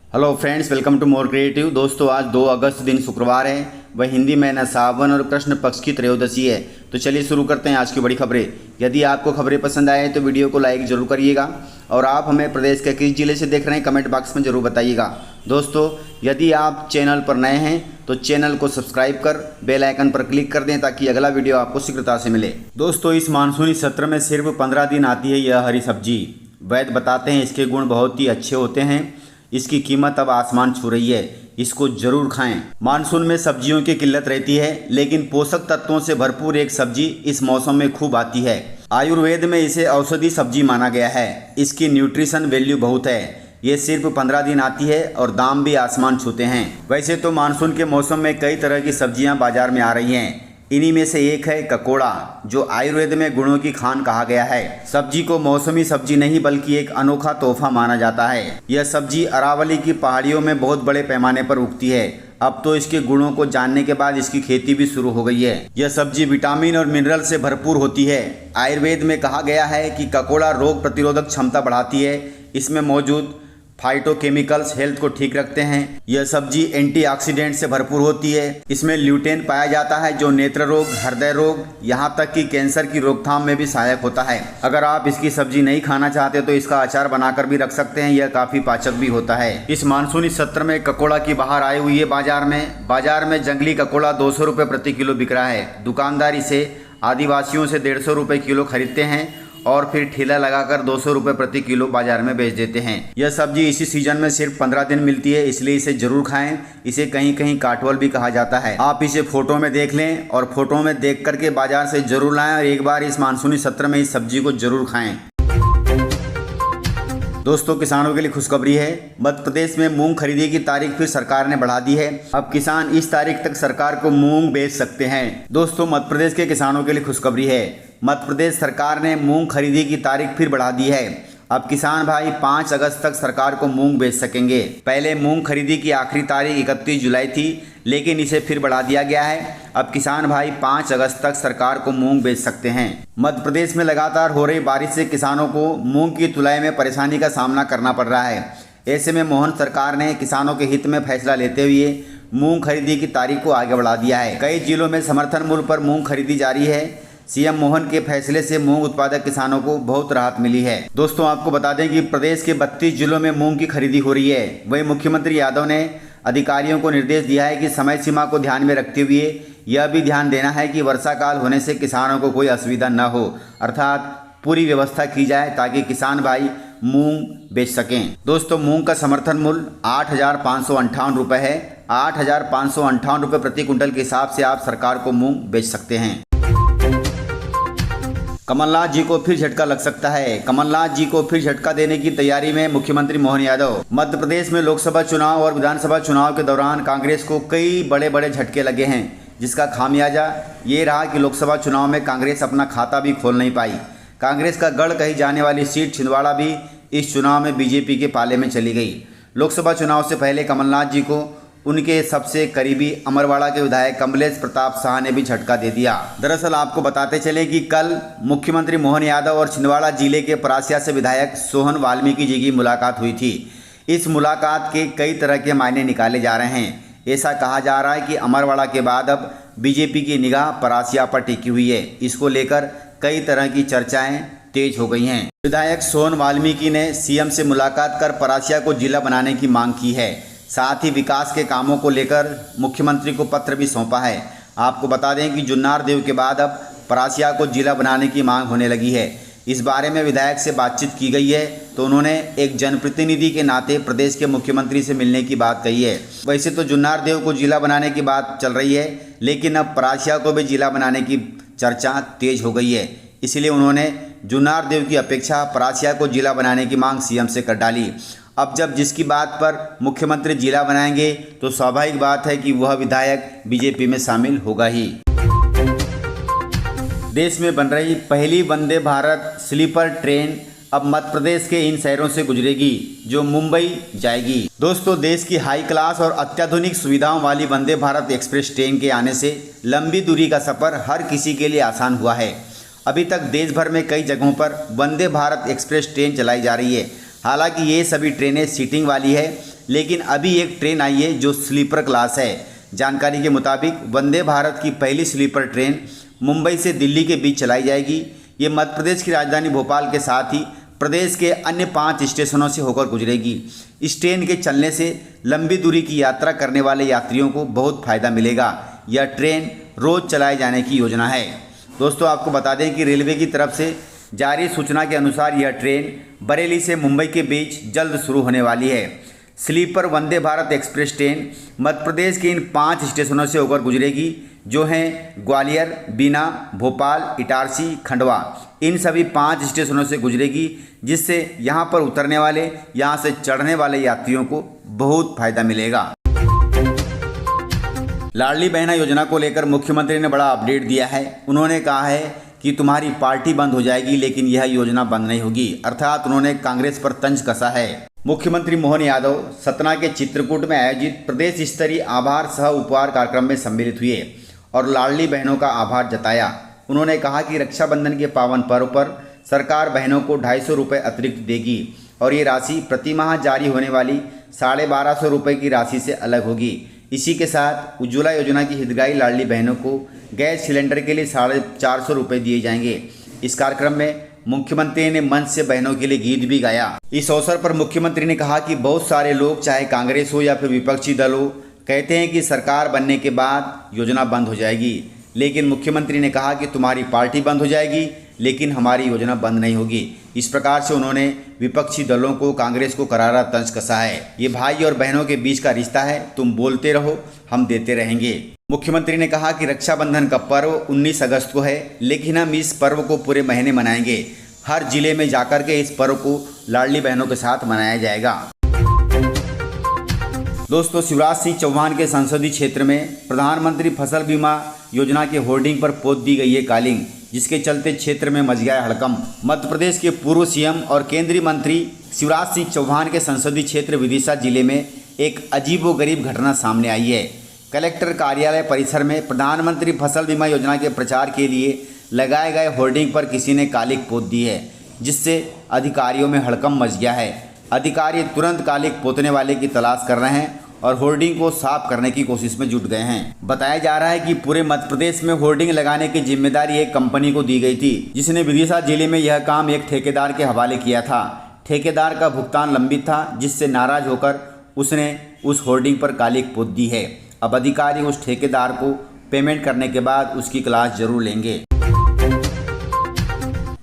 Hello friends, welcome to more creative. दोस्तों, आज 2 अगस्त दिन शुक्रवार है। वह हिंदी महीना सावन और कृष्ण पक्ष की त्रयोदशी है। तो चलिए शुरू करते हैं आज की बड़ी खबरें। यदि आपको खबरें पसंद आए तो वीडियो को लाइक जरूर करिएगा और आप हमें प्रदेश के किस जिले से देख रहे हैं कमेंट बॉक्स में जरूर बताइएगा। दोस्तों, यदि आप चैनल पर नए हैं तो चैनल को सब्सक्राइब कर बेल आइकन पर क्लिक कर दें ताकि अगला वीडियो आपको शीघ्रता से मिले। दोस्तों, इस मानसूनी सत्र में सिर्फ 15 दिन आती है यह हरी सब्जी। वैद्य बताते हैं इसके गुण बहुत ही अच्छे होते हैं। इसकी कीमत अब आसमान छू रही है, इसको जरूर खाएं। मानसून में सब्जियों की किल्लत रहती है, लेकिन पोषक तत्वों से भरपूर एक सब्जी इस मौसम में खूब आती है। आयुर्वेद में इसे औषधि सब्जी माना गया है। इसकी न्यूट्रिशन वैल्यू बहुत है। ये सिर्फ 15 दिन आती है और दाम भी आसमान छूते हैं। वैसे तो मानसून के मौसम में कई तरह की सब्जियां बाजार में आ रही हैं। इन्हीं में से एक है ककोड़ा, जो आयुर्वेद में गुणों की खान कहा गया है। सब्जी को मौसमी सब्जी नहीं बल्कि एक अनोखा तोहफा माना जाता है। यह सब्जी अरावली की पहाड़ियों में बहुत बड़े पैमाने पर उगती है। अब तो इसके गुणों को जानने के बाद इसकी खेती भी शुरू हो गई है। यह सब्जी विटामिन और मिनरल से भरपूर होती है। आयुर्वेद में कहा गया है कि ककोड़ा रोग प्रतिरोधक क्षमता बढ़ाती है। इसमें मौजूद फाइटोकेमिकल्स हेल्थ को ठीक रखते हैं। यह सब्जी एंटीऑक्सीडेंट से भरपूर होती है। इसमें ल्यूटेन पाया जाता है जो नेत्र रोग, हृदय रोग, यहाँ तक कि कैंसर की रोकथाम में भी सहायक होता है। अगर आप इसकी सब्जी नहीं खाना चाहते तो इसका अचार बनाकर भी रख सकते हैं। यह काफी पाचक भी होता है। इस मानसूनी सत्र में ककोड़ा की बहार आई हुई है। बाजार में जंगली ककोड़ा 200 रुपये प्रति किलो बिक रहा है। दुकानदार इसे आदिवासियों से 150 रुपये किलो खरीदते हैं और फिर ठेला लगाकर 200 रुपये प्रति किलो बाजार में बेच देते हैं। यह सब्जी इसी सीजन में सिर्फ 15 दिन मिलती है, इसलिए इसे जरूर खाएं। इसे कहीं कहीं काटवल भी कहा जाता है। आप इसे फोटो में देख लें और फोटो में देख करके बाजार से जरूर लाएं और एक बार इस मानसूनी सत्र में इस सब्जी को जरूर खाएं। दोस्तों, किसानों के लिए खुशखबरी है। मध्य प्रदेश में मूंग खरीदी की तारीख फिर सरकार ने बढ़ा दी है। अब किसान इस तारीख तक सरकार को मूंग बेच सकते हैं। दोस्तों, मध्य प्रदेश के किसानों के लिए खुशखबरी है। मध्य प्रदेश सरकार ने मूंग खरीदी की तारीख फिर बढ़ा दी है। अब किसान भाई 5 अगस्त तक सरकार को मूंग बेच सकेंगे। पहले मूंग खरीदी की आखिरी तारीख 31 जुलाई थी, लेकिन इसे फिर बढ़ा दिया गया है। अब किसान भाई 5 अगस्त तक सरकार को मूंग बेच सकते हैं। मध्य प्रदेश में लगातार हो रही बारिश से किसानों को मूंग की तुलाई में परेशानी का सामना करना पड़ रहा है। ऐसे में मोहन सरकार ने किसानों के हित में फैसला लेते हुए मूंग खरीदी की तारीख को आगे बढ़ा दिया है। कई जिलों में समर्थन मूल्य पर मूंग खरीदी जारी है। सीएम मोहन के फैसले से मूंग उत्पादक किसानों को बहुत राहत मिली है। दोस्तों, आपको बता दें कि प्रदेश के 32 जिलों में मूंग की खरीदी हो रही है। वहीं मुख्यमंत्री यादव ने अधिकारियों को निर्देश दिया है कि समय सीमा को ध्यान में रखते हुए यह भी ध्यान देना है कि वर्षा काल होने से किसानों को कोई असुविधा न हो, अर्थात पूरी व्यवस्था की जाए ताकि किसान भाई मूंग बेच सकें। दोस्तों, मूंग का समर्थन मूल्य 8,558 रुपये है। 8,558 रुपये प्रति कुंटल के हिसाब से आप सरकार को मूंग बेच सकते हैं। कमलनाथ जी को फिर झटका लग सकता है। कमलनाथ जी को फिर झटका देने की तैयारी में मुख्यमंत्री मोहन यादव। मध्य प्रदेश में लोकसभा चुनाव और विधानसभा चुनाव के दौरान कांग्रेस को कई बड़े बड़े झटके लगे हैं, जिसका खामियाजा ये रहा कि लोकसभा चुनाव में कांग्रेस अपना खाता भी खोल नहीं पाई। कांग्रेस का गढ़ कही जाने वाली सीट छिंदवाड़ा भी इस चुनाव में बीजेपी के पाले में चली गई। लोकसभा चुनाव से पहले कमलनाथ जी को उनके सबसे करीबी अमरवाड़ा के विधायक कमलेश प्रताप शाह ने भी झटका दे दिया। दरअसल आपको बताते चले कि कल मुख्यमंत्री मोहन यादव और छिंदवाड़ा जिले के परासिया से विधायक सोहन वाल्मीकि जी की मुलाकात हुई थी। इस मुलाकात के कई तरह के मायने निकाले जा रहे हैं। ऐसा कहा जा रहा है कि अमरवाड़ा के बाद अब बीजेपी की निगाह परासिया पर टिकी हुई है। इसको लेकर कई तरह की चर्चाएं तेज हो गई हैं। विधायक सोहन वाल्मीकि ने सीएम से मुलाकात कर परासिया को जिला बनाने की मांग की है। साथ ही विकास के कामों को लेकर मुख्यमंत्री को पत्र भी सौंपा है। आपको बता दें कि जुन्नार देव के बाद अब परासिया को जिला बनाने की मांग होने लगी है। इस बारे में विधायक से बातचीत की गई है तो उन्होंने एक जनप्रतिनिधि के नाते प्रदेश के मुख्यमंत्री से मिलने की बात कही है। वैसे तो जुन्नार देव को जिला बनाने की बात चल रही है, लेकिन अब परासिया को भी जिला बनाने की चर्चा तेज हो गई है। इसलिए उन्होंने जुन्नार देव की अपेक्षा परासिया को जिला बनाने की मांग सीएम से कर डाली। अब जब जिसकी बात पर मुख्यमंत्री जिला बनाएंगे तो स्वाभाविक बात है कि वह विधायक बीजेपी में शामिल होगा ही। देश में बन रही पहली वंदे भारत स्लीपर ट्रेन अब मध्य प्रदेश के इन शहरों से गुजरेगी जो मुंबई जाएगी। दोस्तों, देश की हाई क्लास और अत्याधुनिक सुविधाओं वाली वंदे भारत एक्सप्रेस ट्रेन के आने से लंबी दूरी का सफर हर किसी के लिए आसान हुआ है। अभी तक देश भर में कई जगहों पर वंदे भारत एक्सप्रेस ट्रेन चलाई जा रही है। हालांकि ये सभी ट्रेनें सीटिंग वाली है। लेकिन अभी एक ट्रेन आई है जो स्लीपर क्लास है। जानकारी के मुताबिक वंदे भारत की पहली स्लीपर ट्रेन मुंबई से दिल्ली के बीच चलाई जाएगी। ये मध्य प्रदेश की राजधानी भोपाल के साथ ही प्रदेश के अन्य 5 स्टेशनों से होकर गुजरेगी। इस ट्रेन के चलने से लंबी दूरी की यात्रा करने वाले यात्रियों को बहुत फ़ायदा मिलेगा। यह ट्रेन रोज़ चलाए जाने की योजना है। दोस्तों, आपको बता दें कि रेलवे की तरफ से जारी सूचना के अनुसार यह ट्रेन बरेली से मुंबई के बीच जल्द शुरू होने वाली है। Sleeper Vande Bharat express train Madhya Pradesh के इन 5 स्टेशनों से होकर गुजरेगी, जो हैं ग्वालियर, बीना, भोपाल, इटारसी, खंडवा। इन सभी 5 स्टेशनों से गुजरेगी, जिससे यहाँ पर उतरने वाले, यहाँ से चढ़ने वाले यात्रियों को बहुत फायदा मिलेगा। लाडली बहना योजना को लेकर मुख्यमंत्री ने बड़ा अपडेट दिया है। उन्होंने कहा है कि तुम्हारी पार्टी बंद हो जाएगी लेकिन यह योजना बंद नहीं होगी, अर्थात उन्होंने कांग्रेस पर तंज कसा है। मुख्यमंत्री मोहन यादव सतना के चित्रकूट में आयोजित प्रदेश स्तरीय आभार सह उपहार कार्यक्रम में सम्मिलित हुए और लाडली बहनों का आभार जताया। उन्होंने कहा कि रक्षाबंधन के पावन पर्व पर सरकार बहनों को 250 रुपये अतिरिक्त देगी और ये राशि प्रति माह जारी होने वाली 1250 रुपये की राशि से अलग होगी। इसी के साथ उज्ज्वला योजना की हितग्राही लाडली बहनों को गैस सिलेंडर के लिए 450 रुपये दिए जाएंगे। इस कार्यक्रम में मुख्यमंत्री ने मंच से बहनों के लिए गीत भी गाया। इस अवसर पर मुख्यमंत्री ने कहा कि बहुत सारे लोग, चाहे कांग्रेस हो या फिर विपक्षी दल हो, कहते हैं कि सरकार बनने के बाद योजना बंद हो जाएगी, लेकिन मुख्यमंत्री ने कहा कि तुम्हारी पार्टी बंद हो जाएगी लेकिन हमारी योजना बंद नहीं होगी। इस प्रकार से उन्होंने विपक्षी दलों को, कांग्रेस को करारा तंज कसा है। ये भाई और बहनों के बीच का रिश्ता है, तुम बोलते रहो, हम देते रहेंगे। मुख्यमंत्री ने कहा कि रक्षाबंधन का पर्व 19 अगस्त को है, लेकिन हम इस पर्व को पूरे महीने मनाएंगे। हर जिले में जाकर के इस पर्व को लाडली बहनों के साथ मनाया जाएगा। दोस्तों, शिवराज सिंह चौहान के संसदीय क्षेत्र में प्रधानमंत्री फसल बीमा योजना के होर्डिंग पर पोत दी गई है कालिंग, जिसके चलते क्षेत्र में मच गया हड़कंप। मध्य प्रदेश के पूर्व सीएम और केंद्रीय मंत्री शिवराज सिंह चौहान के संसदीय क्षेत्र विदिशा जिले में एक अजीबोगरीब घटना सामने आई है। कलेक्टर कार्यालय परिसर में प्रधानमंत्री फसल बीमा योजना के प्रचार के लिए लगाए गए होर्डिंग पर किसी ने कालिक पोत दी है, जिससे अधिकारियों में हड़कंप मच गया है। अधिकारी तुरंत कालिक पोतने वाले की तलाश कर रहे हैं और होर्डिंग को साफ करने की कोशिश में जुट गए हैं। बताया जा रहा है कि पूरे मध्य प्रदेश में होर्डिंग लगाने की जिम्मेदारी एक कंपनी को दी गई थी, जिसने विदिशा जिले में यह काम एक ठेकेदार के हवाले किया था। ठेकेदार का भुगतान लंबित था, जिससे नाराज होकर उसने उस होर्डिंग पर कालिक पोत दी है। अब अधिकारी उस ठेकेदार को पेमेंट करने के बाद उसकी क्लास जरूर लेंगे।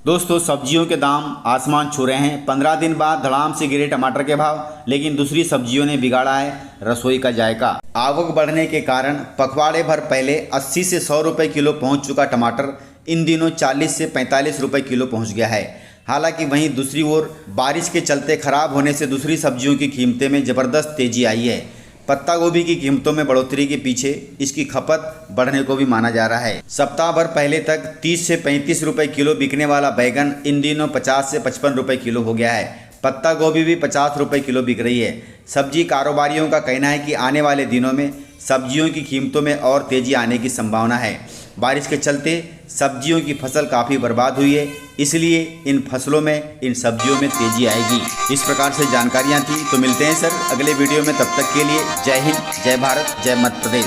दोस्तों, सब्जियों के दाम आसमान छू रहे हैं। 15 दिन बाद धड़ाम से गिरे टमाटर के भाव, लेकिन दूसरी सब्जियों ने बिगाड़ा है रसोई का जायका। आवक बढ़ने के कारण पखवाड़े भर पहले 80 से 100 रुपये किलो पहुंच चुका टमाटर इन दिनों 40 से 45 रुपये किलो पहुंच गया है। हालांकि वहीं दूसरी ओर बारिश के चलते खराब होने से दूसरी सब्जियों की कीमतें में ज़बरदस्त तेजी आई है। पत्ता गोभी की कीमतों में बढ़ोतरी के पीछे इसकी खपत बढ़ने को भी माना जा रहा है। सप्ताह भर पहले तक 30 से 35 रुपये किलो बिकने वाला बैगन इन दिनों 50 से 55 रुपये किलो हो गया है। पत्ता गोभी भी 50 रुपये किलो बिक रही है। सब्जी कारोबारियों का कहना है कि आने वाले दिनों में सब्जियों की कीमतों में और तेजी आने की संभावना है। बारिश के चलते सब्जियों की फसल काफ़ी बर्बाद हुई है, इसलिए इन फसलों में, इन सब्जियों में तेजी आएगी। इस प्रकार से जानकारियाँ थी। तो मिलते हैं सर अगले वीडियो में, तब तक के लिए जय हिंद, जय भारत, जय मध्य प्रदेश।